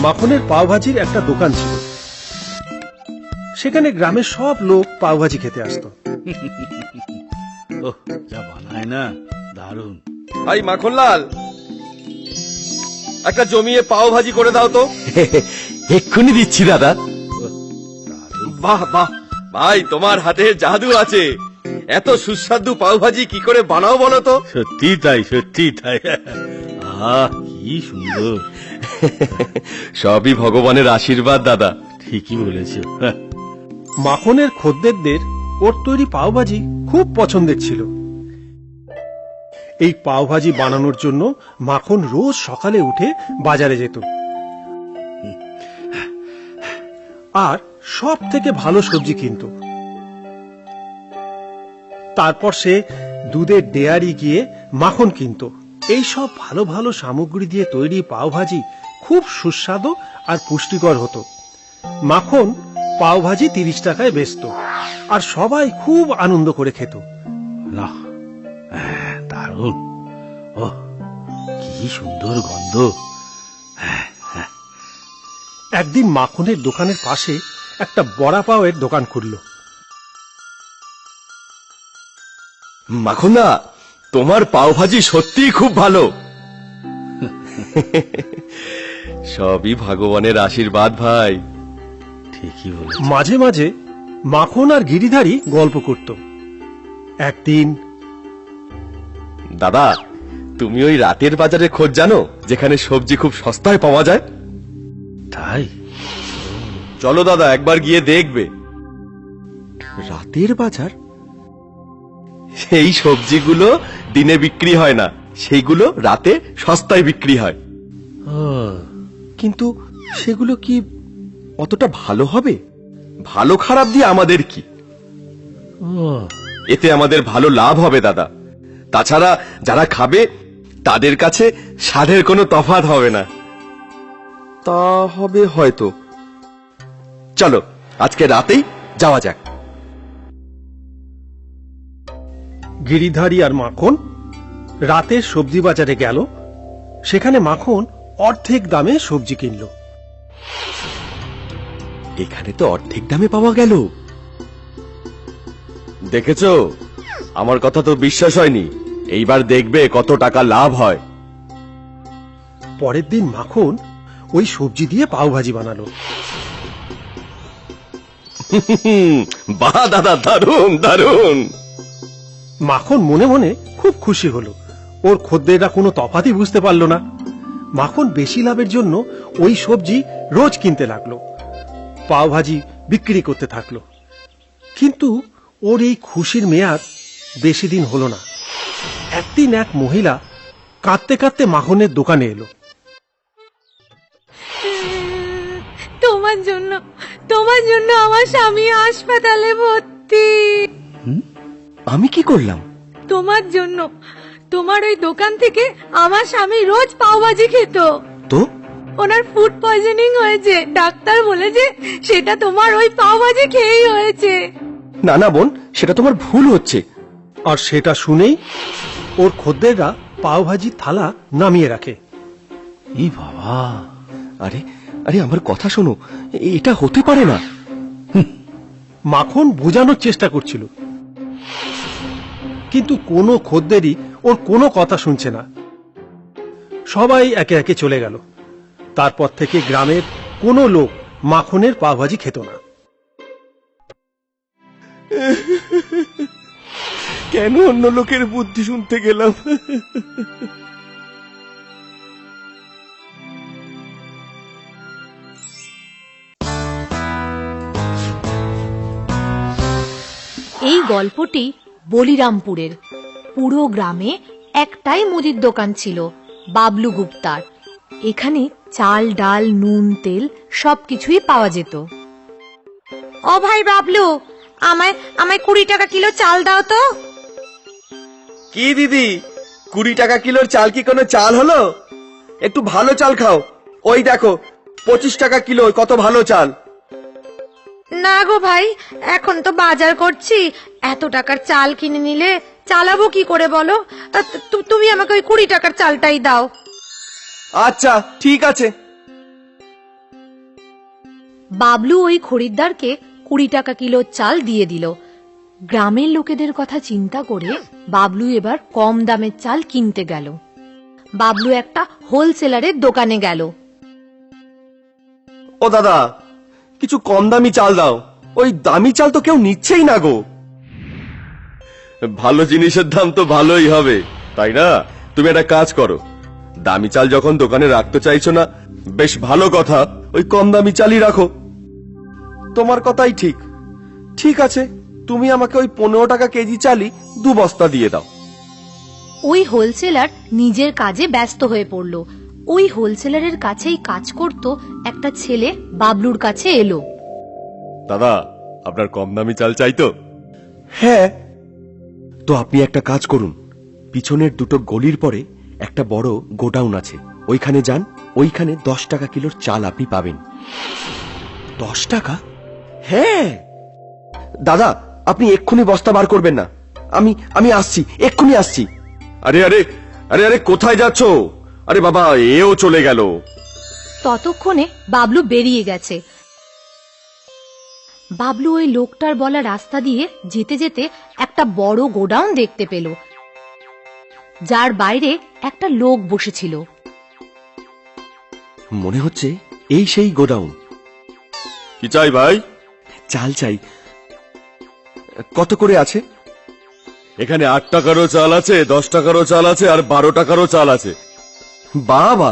মাখনের পাওভাজির একটা দোকান ছিল। সেখানে গ্রামের সব লোক পাওভাজি খেতে আসতো। যা বানায় না, দারুণ। ভাই মাখনলাল, একটা জমিয়ে পাও ভাজি করে দাও তো। এক্ষুনি দিচ্ছি দাদা। বাহ বাহ ভাই, তোমার হাতে জাদু আছে। এত সুস্বাদু পাও ভাজি কি করে বানাও বলো তো? সত্যি তাই, সত্যি তাই। আহ, কি সুন্দর। সবই ভগবানের আশীর্বাদ দাদা। ঠিকই বলেছ। মাখনের খদ্দেরদের ওর তৈরি পাওভাজি খুব পছন্দের ছিল। এই পাওভাজি বানানোর জন্য মাখন রোজ সকালে উঠে বাজারে যেত আর সব থেকে ভালো সবজি কিনত। তারপর সে দুধের ডেয়ারি গিয়ে মাখন কিনত। এই সব ভালো ভালো সামগ্রী দিয়ে তৈরি পাওভাজি খুব সুস্বাদু আর পুষ্টিকর হতো। মাখন পাওভাজি 30 টাকায় বেচত আর সবাই খুব আনন্দ করে খেত। না, দারুণ। ও, কি সুন্দর গন্ধ। একদিন মাখনের দোকানের পাশে একটা বড়া পাওয়ের দোকান খুলল। মাখনদা, তোমার পাও ভাজি সত্যিই খুব ভালো। সবই ভগবানের আশীর্বাদ ভাই। ঠিকই বলেছ। মাঝে মাঝে মাখন আর গিরিধারী গল্প করত। একদিন, দাদা, তুমি ওই রাতের বাজারে খোঁজ জানো যেখানে সবজি খুব সস্তায় পাওয়া যায়? তাই? চলো দাদা, একবার গিয়ে দেখবে। রাতের বাজার? সেই সবজিগুলো দিনে বিক্রি হয় না, সেইগুলো রাতে সস্তায় বিক্রি হয়। কিন্তু সেগুলো কি অতটা ভালো হবে? ভালো খারাপ দিয়ে আমাদের কি? এতে আমাদের ভালো লাভ হবে দাদা। তাছাড়া যারা খাবে তাদের কাছে স্বাদের কোনো তফাৎ হবে না। তা হবে হয়তো। চলো আজকে রাতেই যাওয়া যাক। গিরিধারী আর মাখন রাতের সবজি বাজারে গেল। সেখানে মাখন অর্ধেক দামে সবজি কিনল। এখানে তো অর্ধেক দামে পাওয়া গেল। দেখেছো, আমার কথা তো বিশ্বাস হয়নি। এইবার দেখবে কত টাকা লাভ হয়। পরের দিন মাখন ওই সবজি দিয়ে পাওভাজি বানালো। বাহ দাদা, দারুণ দারুণ। মাখন মনে মনে খুব খুশি হলো। ওর খদ্দেররা কোনো তফাতই বুঝতে পারল না। মাখন বেশি লাভের জন্য ওই সবজি রোজ কিনতে লাগলো, পাওভাজি বিক্রি করতে থাকলো। কিন্তু ওর এই খুশির মেয়াদ বেশি দিন হলো না। একদিন এক মহিলা কাঁদতে কাঁদতে মাখনের দোকানে এলো। তোমার জন্য আমার স্বামী হাসপাতালে ভর্তি। আমি কি করলাম? তোমার জন্য। তোমার ওই দোকান থেকে আমার স্বামী রোজ পাওভাজি খেত। তো ওনার ফুড পয়জনিং হয়েছে। ডাক্তার বলেছে সেটা তোমার ওই পাওভাজি খেয়েই হয়েছে। না না বোন, সেটা তোমার ভুল হচ্ছে। আর সেটা শুনেই ওর খদ্দেররা পাওভাজির থালা নামিয়ে রাখে। এই বাবা! আরে আরে, আমার কথা শোনো, এটা হতে পারে না। মাখন বোঝানোর চেষ্টা করছিল, কিন্তু কোনো খদ্দেরই ওর কোনো কথা শুনছে না। সবাই একে একে চলে গেল। তারপর থেকে গ্রামের কোনো লোক মাখনের পাওভাজি খেত না। কেন অন্য লোকের বুদ্ধি শুনতে গেলাম? এই গল্পটি বলিরামপুরের। পুরো গ্রামে একটাই মুদির দোকান ছিল, বাবলু গুপ্তার। এখানে চাল, ডাল, নুন, তেল সবকিছুই পাওয়া যেত। ও ভাই বাবলু, আমায় 20 টাকা কিলো চাল দাও তো। কি দিদি, 20 টাকা কিলোর চাল কি কোনো চাল হলো? একটু ভালো চাল খাও। ওই দেখো 25 টাকা কিলো, কত ভালো চাল। না গো ভাই, এখন তো বাজার করছি। এত টাকার চাল কিনে নিলে চালাবো কি করে বলো? তুমি আমাকে ওই 20 টাকার চালটাই দাও। আচ্ছা ঠিক আছে। বাবলু ওই খরিদ্দারকে 20 টাকা কিলো চাল দিয়ে দিল। গ্রামের লোকেদের কথা চিন্তা করে বাবলু এবার কম দামের চাল কিনতে গেল। বাবলু একটা হোলসেলারের দোকানে গেল। ও দাদা, কিছু কম দামি চাল দাও, ওই দামি চাল তো কেউ নিচ্ছেই না গো। ভালো জিনিসের দাম তো ভালোই হবে, তাই না? তুমি একটা কাজ করো, দামি চাল যখন দোকানে রাখতে চাইছো না, বেশ ভালো কথা, ওই কম দামি চালই রাখো। তোমার কথাই ঠিক। ঠিক আছে, তুমি আমাকে ওই 15 টাকা কেজি চালই 2 বস্তা দিয়ে দাও। ওই হোলসেলার নিজের কাজে ব্যস্ত হয়ে পড়ল। ওই হোলসেলারের কাছেই কাজ করত একটা ছেলে বাবলুর কাছে এলো। দাদা, আপনার কম দামি চাল চাই তো? হ্যাঁ। তো আপনি একটা কাজ করুন, পিছনের দুটো গলির পরে একটা বড় গোডাউন আছে, ওইখানে যান। ওইখানে 10 টাকা কিলোর চাল আপনি পাবেন। 10 টাকা? হ্যাঁ। দাদা, আপনি এক্ষুনি বস্তা বার করবেন না, আমি আসছি, এক্ষুনি আসছি। আরে আরে আরে আরে কোথায় যাচ্ছ? আরে বাবা, এও চলে গেল। ততক্ষণে বাবলু বেরিয়ে গেছে। বাবলু ওই লোকটার বলা রাস্তা দিয়ে যেতে যেতে একটা বড় গোডাউন দেখতে পেল, যার বাইরে একটা লোক বসেছিল। মনে হচ্ছে এই সেই গোডাউন। কি চাই ভাই? চাল চাই। কত করে আছে? এখানে 8 টাকারও চাল আছে, 10 টাকারও চাল আছে, আর 12 টাকারও চাল আছে। বাবা,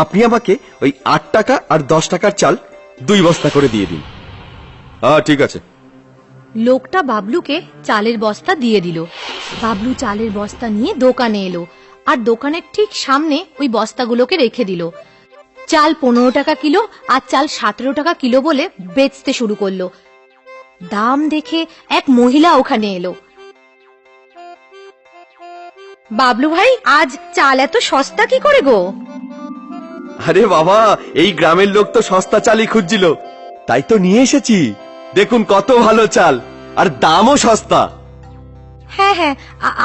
আপনি আমাকে ওই 8 টাকা আর 10 টাকার চাল 2 বস্তা করে দিয়ে দিন। হ্যাঁ, ঠিক আছে। লোকটা বাবলুকে চালের বস্তা দিয়ে দিল। বাবলু চালের বস্তা নিয়ে দোকানে এলো, আর দোকানের ঠিক সামনে ওই বস্তাগুলোকে রেখে দিল। চাল 15 টাকা কিলো আর চাল 17 টাকা কিলো বলে বেচতে শুরু করলো। দাম দেখে এক মহিলা ওখানে এলো। বাবলু ভাই, আজ চাল এত সস্তা কি করে গো? আরে বাবা, এই গ্রামের লোক তো সস্তা চালই খুঁজছিল, তাই তো নিয়ে এসেছি। দেখুন কত ভালো চাল, আর দামও সস্তা। হ্যাঁ হ্যাঁ,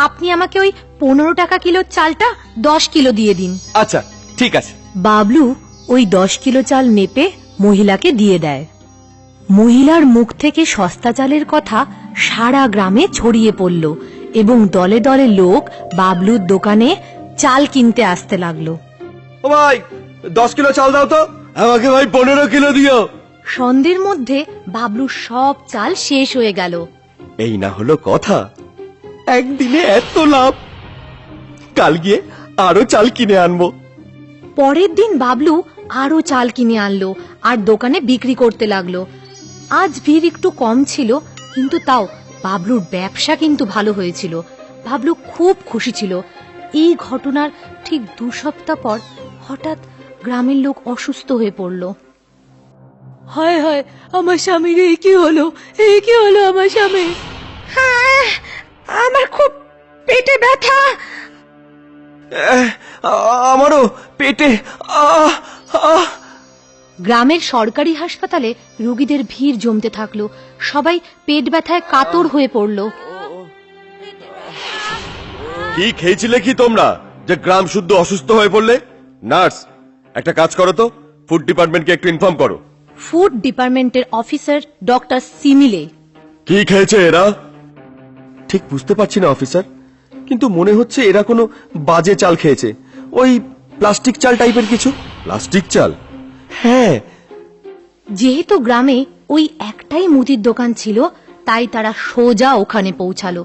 আপনি আমাকে ওই 15 টাকা কিলোর চালটা 10 কিলো দিয়ে দিন। আচ্ছা, ঠিক আছে। বাবলু ওই 10 কিলো চাল মেপে মহিলাকে দিয়ে দেয়। মহিলার মুখ থেকে সস্তা চালের কথা সারা গ্রামে ছড়িয়ে পড়ল, এবং দলে দলে লোক বাবলুর দোকানে চাল কিনতে আসতে লাগলো। ও ভাই, 10 কিলো চাল দাও তো। আমাকে ভাই 15 কিলো দিও। সন্ধ্যের মধ্যে বাবলুর সব চাল শেষ হয়ে গেল। এই না হলো কথা, একদিনে এত লাভ। কাল গিয়ে আরো চাল কিনে আনবো। পরের দিন বাবলু আরো চাল কিনে আনলো আর দোকানে বিক্রি করতে লাগলো। আজ ভিড় একটু কম ছিল, কিন্তু তাও বাবলুর ব্যবসা কিন্তু ভালো হয়েছিল। বাবলু খুব খুশি ছিল। এই ঘটনার ঠিক 2 সপ্তাহ পর হঠাৎ গ্রামের লোক অসুস্থ হয়ে পড়ল। হায় হায়, আমার স্বামীর এই কি হলো, এই কি হলো আমার স্বামী? হ্যাঁ, আমার খুব পেটে ব্যথা। আমারও পেটে। গ্রামের সরকারি হাসপাতালে রোগীদের ভিড় জমতে থাকলো। সবাই পেট ব্যথায় কাতর হয়ে পড়ল। কি খেয়েছিলে কি তোমরা যে গ্রাম শুদ্ধ অসুস্থ হয়ে পড়লে? নার্স, একটা কাজ করো তো, ফুড ডিপার্টমেন্টকে একটু ইনফর্ম করো। ফুড ডিপার্টমেন্টের অফিসার ডক্টর সিমিলে। কি খেয়েছে এরা? ঠিক বুঝতে পারছি না অফিসার, কিন্তু মনে হচ্ছে এরা কোনো বাজে চাল খেয়েছে, ওই প্লাস্টিক চাল টাইপের কিছু। প্লাস্টিক চাল? হ্যাঁ। যেহেতু গ্রামে ওই একটাই মুদির দোকান ছিল, তাই তারা সোজা ওখানে পৌঁছালো।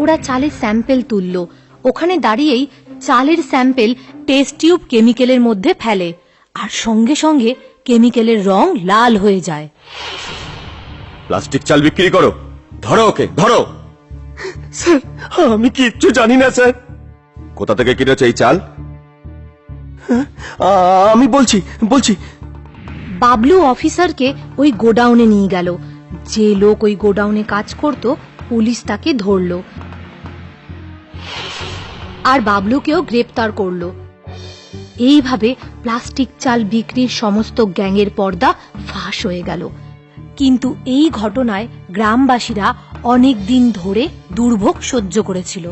ওরা চালের স্যাম্পেল তুলল। ওখানে দাঁড়িয়েই চালের স্যাম্পেল টেস্ট টিউব কেমিক্যালের মধ্যে ফেলে, আর সঙ্গে সঙ্গে কেমিক্যালের রং লাল হয়ে যায়। প্লাস্টিক চাল বিক্রি করো, ধরো ওকে, ধরো। স্যার, আমি কিচ্ছু জানি না স্যার। কোথা থেকে কিনেছো এই চাল? আমি বলছি। বাবলু অফিসারকে ওই গোডাউনে নিয়ে গেল। যে লোক ওই গোডাউনে কাজ করত, পুলিশ তাকে ধরল আর বাবলুকেও গ্রেপ্তার করলো। এইভাবে প্লাস্টিক চাল বিক্রির সমস্ত গ্যাংয়ের পর্দা ফাঁস হয়ে গেল। কিন্তু এই ঘটনায় গ্রামবাসীরা অনেক দিন ধরে দুর্ভোগ সহ্য করেছিল।